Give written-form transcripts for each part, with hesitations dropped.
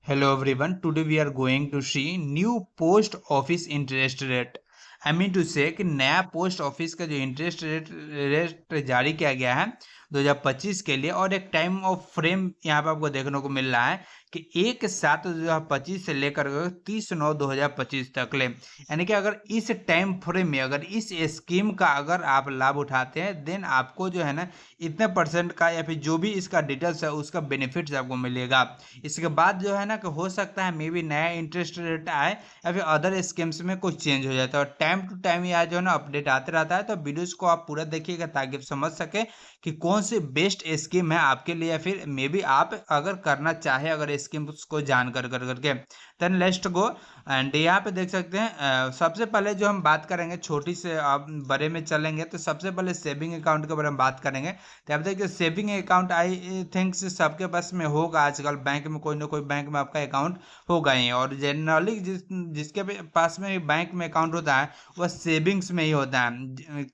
Hello everyone. Today we are going to see new post office interest rate. I mean to say कि नया post office का जो interest rate जारी किया गया है 2025 के लिए, और एक टाइम ऑफ फ्रेम यहाँ पे आपको देखने को मिल रहा है कि 1/7/2025 से लेकर 30/9/2025 तक ले, यानी कि अगर इस टाइम फ्रेम में अगर इस स्कीम का अगर आप लाभ उठाते हैं देन आपको जो है ना इतने परसेंट का या फिर जो भी इसका डिटेल्स है उसका बेनिफिट्स आपको मिलेगा। इसके बाद जो है ना कि हो सकता है मे बी नया इंटरेस्ट रेट आए या फिर अदर स्कीम्स में कुछ चेंज हो जाता है, और टाइम टू टाइम यह जो है ना अपडेट आते रहता है। तो वीडियोस को आप पूरा देखिएगा ताकि आप समझ सके कि कौन सी बेस्ट स्कीम है आपके लिए, या फिर मे बी आप अगर करना चाहे अगर स्कीम्स को जान कर करके। Then let's go. एंड यहाँ पे देख सकते हैं सबसे पहले जो हम बात करेंगे छोटी से आप बड़े में चलेंगे, तो सबसे पहले सेविंग अकाउंट के बारे में बात करेंगे। तो आप देखिए सेविंग अकाउंट आई थिंक सबके पास में होगा आजकल, बैंक में कोई ना कोई बैंक में आपका अकाउंट होगा ही, और जनरली जिसके पास में बैंक में अकाउंट होता है वह सेविंग्स में ही होता है।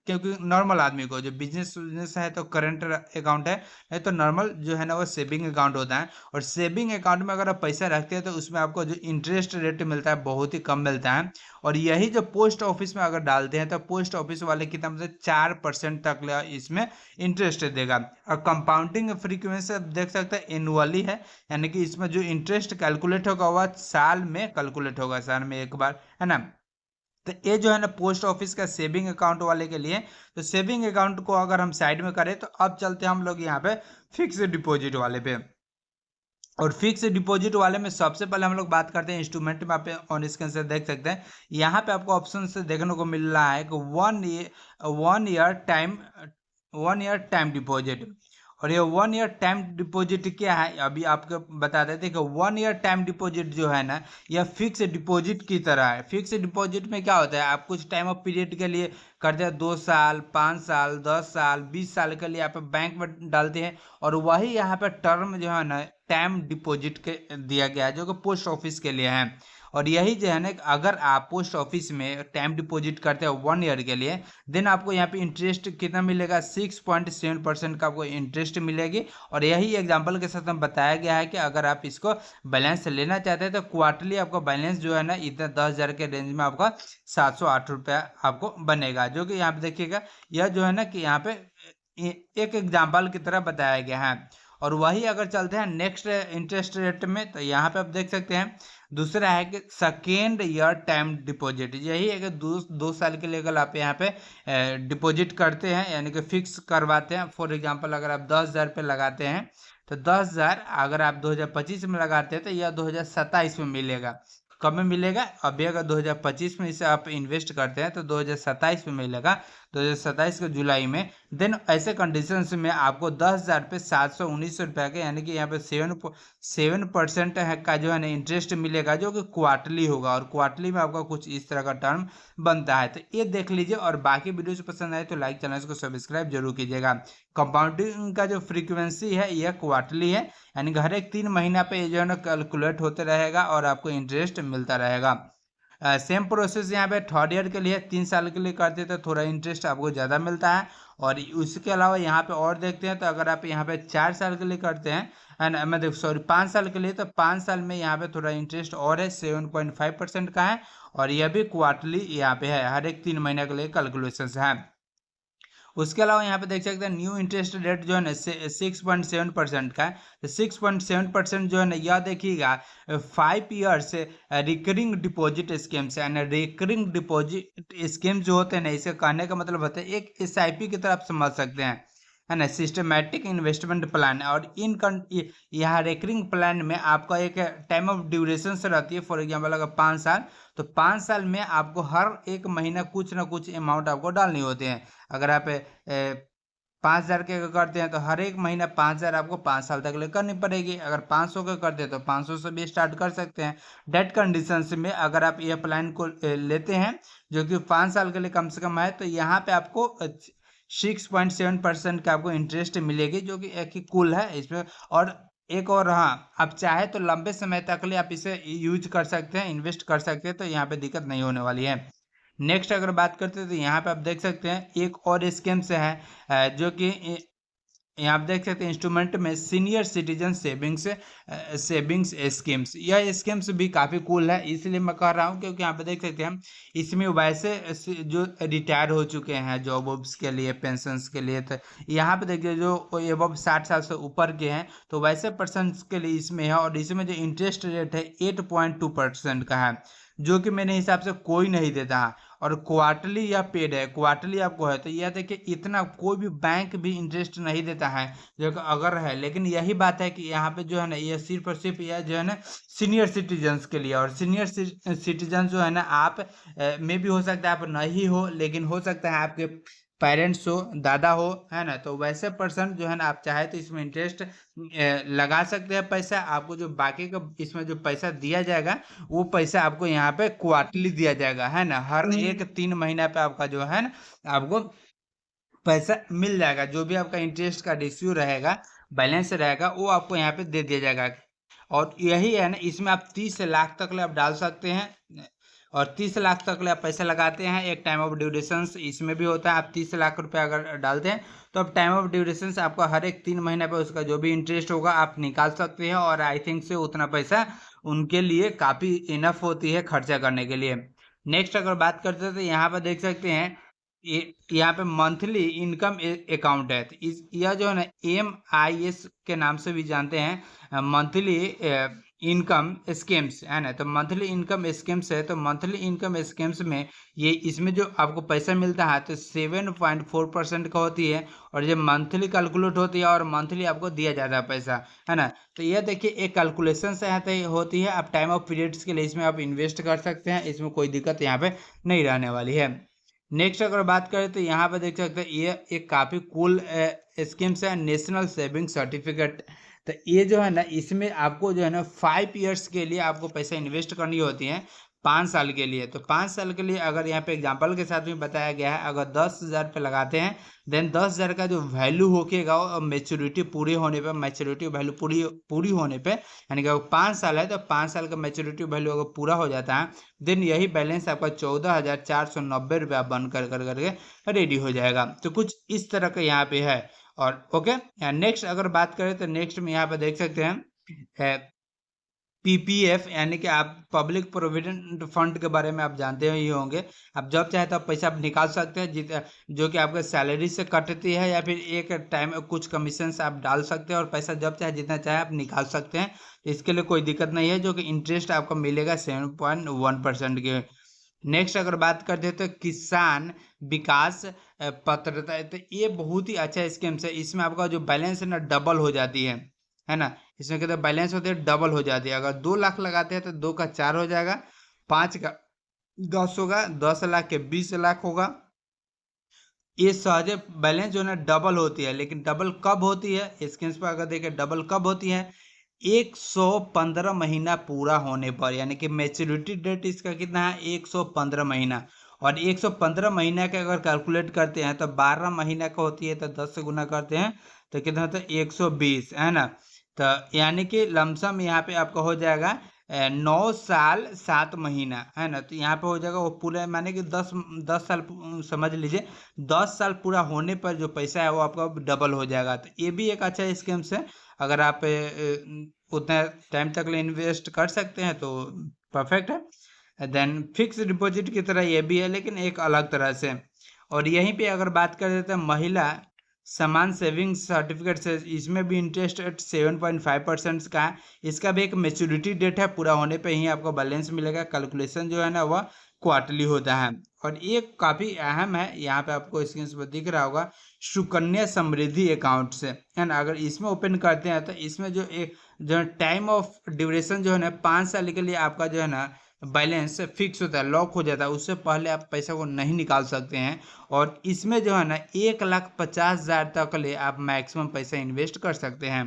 क्योंकि नॉर्मल आदमी को जो बिजनेस है तो करंट अकाउंट है, नहीं तो नॉर्मल जो है ना वो सेविंग अकाउंट होता है। और सेविंग अकाउंट में अगर आप पैसा रखते हैं तो उसमें आपको जो इंटरेस्ट रेट मिलता है बहुत ही कम मिलता है, और यही जो पोस्ट ऑफिस में अगर डालते हैं तो पोस्ट ऑफिस वाले की तरफ से 4% तक इसमें इंटरेस्ट देगा। और कंपाउंडिंग फ्रीक्वेंसी आप देख सकते हैं एनुअली है, यानी कि इसमें जो इंटरेस्ट कैलकुलेट होगा वह साल में कैलकुलेट होगा, साल में एक बार, है ना। तो ये जो है ना पोस्ट ऑफिस का सेविंग अकाउंट वाले के लिए। तो सेविंग अकाउंट को अगर हम साइड में करें तो अब चलते हैं हम लोग यहाँ पे फिक्स डिपॉजिट वाले पे। और फिक्स डिपॉजिट वाले में सबसे पहले हम लोग बात करते हैं इंस्ट्रूमेंट में। आप ऑन स्क्रीन से देख सकते हैं, यहाँ पे आपको ऑप्शन से देखने को मिल रहा है कि 1 ईयर टाइम डिपॉजिट। और ये 1 ईयर टाइम डिपॉजिट क्या है अभी आपको बता देते हैं कि 1 ईयर टाइम डिपॉजिट जो है ना यह फिक्स डिपॉजिट की तरह है। फिक्स डिपॉजिट में क्या होता है, आप कुछ टाइम ऑफ पीरियड के लिए करते हैं, 2 साल, 5 साल, 10 साल, 20 साल के लिए आप बैंक में डालते हैं, और वही यहाँ पे टर्म जो है ना टाइम डिपॉजिट के दिया गया है जो कि पोस्ट ऑफिस के लिए है। और यही जो है ना अगर आप पोस्ट ऑफिस में टाइम डिपॉजिट करते हैं 1 ईयर के लिए, देन आपको यहाँ पे इंटरेस्ट कितना मिलेगा, 6.7% का आपको इंटरेस्ट मिलेगी। और यही एग्जांपल के साथ हम बताया गया है कि अगर आप इसको बैलेंस लेना चाहते हैं तो क्वार्टरली आपको बैलेंस जो है ना इतना 10,000 के रेंज में आपका 708 रुपया आपको बनेगा, जो कि यहाँ पे देखिएगा यह जो है ना कि यहाँ पे एक एग्जाम्पल की तरह बताया गया है। और वही अगर चलते हैं नेक्स्ट इंटरेस्ट रेट में, तो यहाँ पे आप देख सकते हैं दूसरा है कि सेकेंड ईयर टाइम डिपॉजिट। यही है कि दो साल के लिए अगर आप यहाँ पे डिपॉजिट करते हैं यानी कि फिक्स करवाते हैं, फॉर एग्जांपल अगर आप 10,000 पे लगाते हैं तो 10,000 अगर आप 2025 में लगाते हैं तो यह 2027 में मिलेगा। कब में मिलेगा, अभी अगर 2025 में इसे आप इन्वेस्ट करते हैं तो 2027 में मिलेगा, 2027 के जुलाई में। देन ऐसे कंडीशंस में आपको 10,000 पे 719 रुपया के, यानी कि यहाँ पे 7% का जो है ना इंटरेस्ट मिलेगा, जो कि क्वार्टरली होगा, और क्वार्टरली में आपका कुछ इस तरह का टर्म बनता है। तो ये देख लीजिए, और बाकी वीडियोस पसंद आए तो लाइक, चैनल को सब्सक्राइब जरूर कीजिएगा। कंपाउंडिंग का जो फ्रीक्वेंसी है यह क्वार्टरली है, यानी कि हर एक 3 महीना पे ये जो है ना कैलकुलेट होते रहेगा और आपको इंटरेस्ट मिलता रहेगा। सेम प्रोसेस यहाँ पे थर्ड ईयर के लिए 3 साल के लिए करते तो थोड़ा इंटरेस्ट आपको ज़्यादा मिलता है। और उसके अलावा यहाँ पे और देखते हैं तो अगर आप यहाँ पे 4 साल के लिए करते हैं एंड मैं देख सॉरी 5 साल के लिए, तो 5 साल में यहाँ पे थोड़ा इंटरेस्ट और है, 7.5% का है। और यह भी क्वार्टरली यहाँ पे है, हर एक 3 महीने के लिए कैलकुलेशन है। उसके अलावा यहाँ पे देख सकते हैं न्यू इंटरेस्ट रेट जो है ना 6.7% का है। तो 6.7% जो है ना यह देखिएगा 5 ईयर से रिकरिंग डिपॉजिट स्कीम से, यानी रिकरिंग डिपॉजिट स्कीम जो होते हैं ना, इसे कहने का मतलब होता है एक SIP की तरह आप समझ सकते हैं, है ना, सिस्टमैटिक इन्वेस्टमेंट प्लान। और यहाँ रेकरिंग प्लान में आपका एक टाइम ऑफ ड्यूरेशन से रहती है, फॉर एग्जांपल अगर 5 साल, तो 5 साल में आपको हर एक महीना कुछ ना कुछ अमाउंट आपको डालनी होती है। अगर आप 5,000 के करते हैं तो हर एक महीना 5,000 आपको 5 साल तक ले करनी पड़ेगी। अगर 500 के करते हैं तो 500 से भी स्टार्ट कर सकते हैं। डेट कंडीशंस में अगर आप ये प्लान को लेते हैं जो कि 5 साल के लिए कम से कम है, तो यहाँ पे आपको 6.7% का आपको इंटरेस्ट मिलेगी, जो कि एक ही कुल है इसमें। और एक और, हाँ, आप चाहे तो लंबे समय तक लिए आप इसे यूज कर सकते हैं, इन्वेस्ट कर सकते हैं, तो यहाँ पे दिक्कत नहीं होने वाली है। नेक्स्ट अगर बात करते हैं तो यहाँ पे आप देख सकते हैं एक और स्कीम से है जो कि यहाँ आप देख सकते हैं इंस्ट्रूमेंट में सीनियर सिटीजन सेविंग्स स्कीम्स, यह स्कीम्स भी काफ़ी कूल है, इसलिए मैं कह रहा हूँ क्योंकि यहाँ पे देख सकते हैं इसमें वैसे जो रिटायर हो चुके हैं जॉब वॉब्स के लिए, पेंशन्स के लिए, तो यहाँ पे देखिए जो एबव 60 साल से ऊपर के हैं तो वैसे पर्सनस के लिए इसमें है। और इसमें जो इंटरेस्ट रेट है 8.2% का है, जो कि मेरे हिसाब से कोई नहीं देता है। और क्वार्टरली या पेड है, क्वार्टरली आपको है तो यह देखिए इतना कोई भी बैंक भी इंटरेस्ट नहीं देता है जो कि अगर है। लेकिन यही बात है कि यहाँ पे जो है ना ये सिर्फ और सिर्फ यह जो है ना सीनियर सिटीजन्स के लिए, और सीनियर सिटीजन जो है ना आप में भी हो सकता है आप नहीं हो, लेकिन हो सकता है आपके पेरेंट्स हो, दादा हो, है ना, तो वैसे पर्सन जो है ना आप चाहे तो इसमें इंटरेस्ट लगा सकते हैं पैसा। आपको जो बाकी का इसमें जो पैसा दिया जाएगा वो पैसा आपको यहाँ पे क्वार्टरली दिया जाएगा, है ना, हर एक 3 महीना पे आपका जो है ना आपको पैसा मिल जाएगा। जो भी आपका इंटरेस्ट का रेशियो रहेगा, बैलेंस रहेगा, वो आपको यहाँ पे दे दिया जाएगा। और यही है ना, इसमें आप 30 लाख तक ले आप डाल सकते हैं, और 30 लाख तक ले आप पैसा लगाते हैं। एक टाइम ऑफ ड्यूरेशन इसमें भी होता है, आप 30 लाख रुपए अगर डालते हैं तो अब टाइम ऑफ ड्यूरेशन आपको हर एक 3 महीने पे उसका जो भी इंटरेस्ट होगा आप निकाल सकते हैं। और आई थिंक से उतना पैसा उनके लिए काफ़ी इनफ होती है खर्चा करने के लिए। नेक्स्ट अगर बात करते हैं तो यहाँ पर देख सकते हैं यहाँ पे मंथली इनकम अकाउंट है, तो इस यह जो है ना MIS के नाम से भी जानते हैं, मंथली इनकम स्कीम्स, है ना। तो मंथली इनकम स्कीम्स है, तो मंथली इनकम स्कीम्स में ये इसमें जो आपको पैसा मिलता है तो 7.4% का होती है, और ये मंथली कैलकुलेट होती है और मंथली आपको दिया जाता है पैसा, है ना। तो यह देखिए एक कैलकुलेशन से यहाँ होती है, आप टाइम ऑफ पीरियड्स के लिए इसमें आप इन्वेस्ट कर सकते हैं, इसमें कोई दिक्कत यहाँ पे नहीं रहने वाली है। नेक्स्ट अगर बात करें तो यहाँ पे देख सकते हैं ये एक काफ़ी कूल स्कीम्स है, नेशनल सेविंग सर्टिफिकेट। तो ये जो है ना इसमें आपको जो है ना 5 ईयर्स के लिए आपको पैसा इन्वेस्ट करनी होती है, 5 साल के लिए। तो 5 साल के लिए अगर यहाँ पे एग्जांपल के साथ भी बताया गया है, अगर 10,000 पे लगाते हैं देन 10,000 का जो वैल्यू होकेगा वो मेच्योरिटी पूरी होने पे, मेच्योरिटी वैल्यू पूरी होने पे, यानी कि अगर 5 साल है तो 5 साल का मेच्योरिटी वैल्यू अगर पूरा हो जाता है देन यही बैलेंस आपका 14,490 रुपया बन करके रेडी हो जाएगा। तो कुछ इस तरह का यहाँ पे है। और ओके, नेक्स्ट अगर बात करें तो नेक्स्ट में यहाँ पे देख सकते हैं PPF, यानी कि आप पब्लिक प्रोविडेंट फंड के बारे में आप जानते ही होंगे। आप जब चाहे तब पैसा आप निकाल सकते हैं, जो कि आपके सैलरी से कटती है, या फिर एक टाइम कुछ कमीशन आप डाल सकते हैं और पैसा जब चाहे जितना चाहे आप निकाल सकते हैं। इसके लिए कोई दिक्कत नहीं है, जो कि इंटरेस्ट आपको मिलेगा 7.1% के। नेक्स्ट अगर बात करते हैं तो किसान विकास पत्रता, तो ये बहुत ही अच्छा स्कीम है। इसमें आपका जो बैलेंस है ना डबल हो जाती है ना। इसमें कहते हैं बैलेंस होते हैं डबल हो जाती है। अगर 2 लाख लगाते हैं तो 2 का 4 हो जाएगा, 5 का 10 होगा, 10 लाख के 20 लाख होगा। ये सहज बैलेंस जो है ना डबल होती है, लेकिन डबल कब होती है स्कीम्स पर अगर देखें डबल कब होती है, 115 महीना पूरा होने पर, यानी कि मैच्योरिटी डेट इसका कितना है 115 महीना। और 115 महीना का अगर कैलकुलेट करते हैं तो 12 महीना का होती है, तो 10 से गुना करते हैं तो कितना होता है 120, है ना। तो यानी कि लमसम यहाँ पे आपका हो जाएगा 9 साल 7 महीना, है ना। तो यहाँ पे हो जाएगा वो पूरे, माने कि 10 साल समझ लीजिए, 10 साल पूरा होने पर जो पैसा है वो आपका डबल हो जाएगा। तो ये भी एक अच्छा स्कीम्स है, अगर आप उतना टाइम तक इन्वेस्ट कर सकते हैं तो परफेक्ट है। देन फिक्स डिपॉजिट की तरह ये भी है, लेकिन एक अलग तरह से। और यहीं पे अगर बात कर देते हैं महिला समान सेविंग सर्टिफिकेट से, इसमें भी इंटरेस्ट रेट 7.5% का है। इसका भी एक मेच्योरिटी डेट है, पूरा होने पे ही आपको बैलेंस मिलेगा। कैलकुलेशन जो है ना वह क्वार्टरली होता है। और ये काफ़ी अहम है, यहाँ पे आपको स्क्रीन पर दिख रहा होगा सुकन्या समृद्धि अकाउंट से, है ना। अगर इसमें ओपन करते हैं तो इसमें जो टाइम ऑफ ड्यूरेशन जो है ना 5 साल के लिए आपका जो है ना बैलेंस फिक्स होता है, लॉक हो जाता है, उससे पहले आप पैसा को नहीं निकाल सकते हैं। और इसमें जो है ना 1,50,000 तक ले आप मैक्सिमम पैसा इन्वेस्ट कर सकते हैं,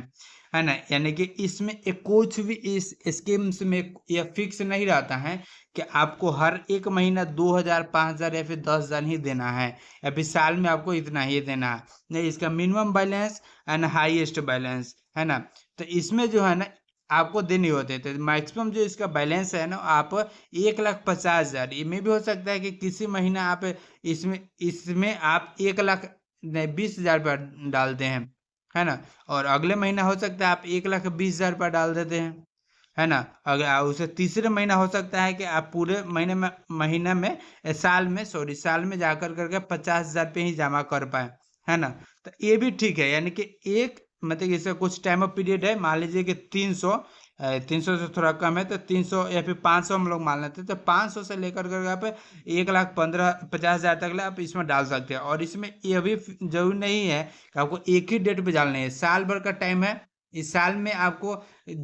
है ना। यानी कि इसमें एक कुछ भी इस स्कीम्स में यह फिक्स नहीं रहता है कि आपको हर एक महीना 2,000, 5,000 या फिर 10,000 ही देना है, या फिर साल में आपको इतना ही देना है। नहीं, इसका minimum balance and highest balance, है ना। तो इसमें जो है ना आपको देने होते थे मैक्सिमम जो इसका बैलेंस है ना, आप 1,50,000, में भी हो सकता है कि किसी महीना आप इसमें आप 1 लाख नहीं 20,000 रुपया डालते हैं, है ना। और अगले महीना हो सकता है आप 1,20,000 रुपये डाल देते हैं, है ना। अगर उसे तीसरे महीना हो सकता है कि आप पूरे महीने में साल में जाकर करके 50,000 रुपये ही जमा कर पाए, है ना। तो ये भी ठीक है, यानी कि एक मतलब इसका कुछ टाइम ऑफ पीरियड है, मान लीजिए कि 300 से थोड़ा कम है तो 300 या फिर 500 हम लोग मान लेते हैं, तो 500 से लेकर कर आप 1,50,000 तक आप इसमें डाल सकते हैं। और इसमें ये भी जरूरी नहीं है कि आपको एक ही डेट पे डालना है, साल भर का टाइम है। इस साल में आपको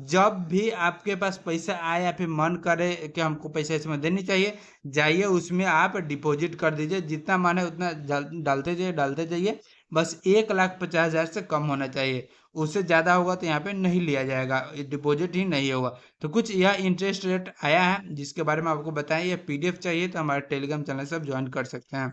जब भी आपके पास पैसा आए या फिर मन करे कि हमको पैसा इसमें देनी चाहिए, जाइए उसमें आप डिपॉजिट कर दीजिए, जितना माने उतना डालते जाइए। बस 1,50,000 से कम होना चाहिए, उससे ज़्यादा होगा तो यहाँ पे नहीं लिया जाएगा, डिपॉजिट ही नहीं होगा। तो कुछ यह इंटरेस्ट रेट आया है जिसके बारे में आपको बताएं। ये PDF चाहिए तो हमारे टेलीग्राम चैनल से आप ज्वाइन कर सकते हैं।